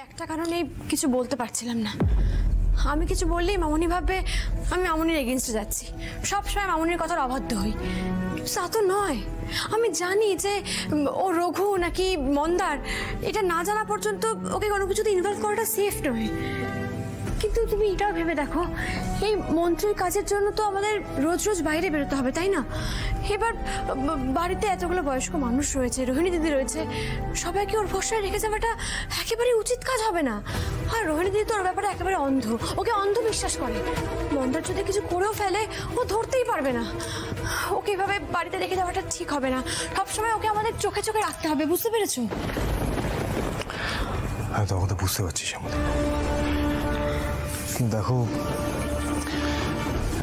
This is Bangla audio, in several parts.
একটা কারণে কিছু বলতে পারছিলাম না। আমি কিছু বললেই মামনি ভাববে আমি মামনির এগেইনস্টে যাচ্ছি, সবসময় মামনির কথার অবাধ্য হই। তা তো নয়। আমি জানি যে ও রঘু নাকি মন্দার, এটা না জানা পর্যন্ত ওকে কোনো কিছুতে ইনভলভ করাটা সেফ নয়। কিন্তু তুমি এটাও ভেবে দেখো, এই মন্ত্রীর কাজের জন্য তো আমাদের রোজ রোজ বাইরে বেরোতে হবে, তাই না? এবার বাড়িতে এতগুলো বয়স্ক মানুষ রয়েছে, রোহিণী দিদি রয়েছে, সবাইকে ওর ভরসায় রেখে যাওয়াটা একেবারে উচিত কাজ হবে না। আর রোহিণী দিদি তো ওর ব্যাপারে একেবারে অন্ধ, ওকে অন্ধ বিশ্বাস করে। মন্দার যদি কিছু করেও ফেলে ও ধরতেই পারবে না। ওকে এভাবে বাড়িতে রেখে যাওয়াটা ঠিক হবে না। সবসময় ওকে আমাদের চোখে চোখে রাখতে হবে, বুঝতে পেরেছো? আমি তখন তো বুঝতে পারছি শ্যামলী। দেখো,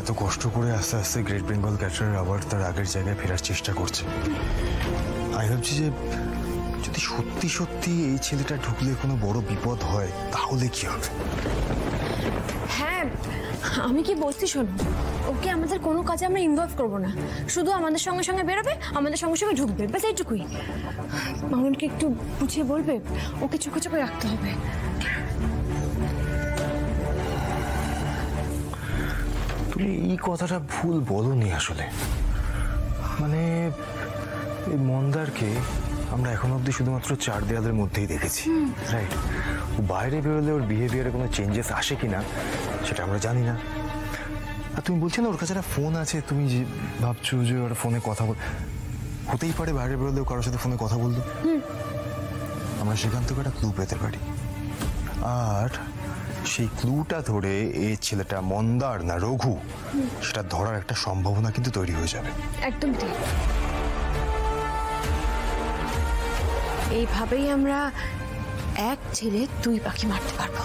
এত কষ্ট করে আস্তে আস্তে গ্রেট বেঙ্গল ক্যাটার আবার তার আগের জায়গায় ফেরার চেষ্টা করছে। আমি ভাবছি যে যদি সত্যি সত্যি এই ছেলেটা ঢুকলে কোনো বড় বিপদ হয় তাহলে কি হবে? হ্যাঁ, আমি কি বলছি শোনো, ওকে আমাদের কোনো কাজে আমরা ইনভলভ করবো না, শুধু আমাদের সঙ্গে সঙ্গে বেরোবে, আমাদের সঙ্গে সঙ্গে ঢুকবে, ব্যাস এইটুকুই। মামুনকে একটু বুঝিয়ে বলবে, ওকে চোখে চোখে রাখতে হবে। তুমি এই কথাটা ভুল বলনি আসলে। মানে এই মন্দারকে আমরা এখন অব্দি শুধুমাত্র 4 দেয়ালের মধ্যেই দেখেছি, রাইট? বাইরে বেরোলে ওর বিহেভিয়ারে কোনো চেঞ্জেস আসে কিনা সেটা আমরা জানি না। আর তুমি বলছো না ওর কাছে একটা ফোন আছে, তুমি যে ভাবছো যে ওর ফোনে কথা হতেই পারে বাইরে বেরোলেও কারোর সাথে ফোনে কথা বললো। আমরা সেখান থেকে একটা ক্লু পেতে পারি, আর সেই ক্লুটা ধরে এই ছেলেটা মন্দার না রঘু সেটা ধরার একটা সম্ভাবনা কিন্তু তৈরি হয়ে যাবে। একদম ঠিক। এইভাবেই আমরা এক ছেলে 2 পাখি মারতে পারবো।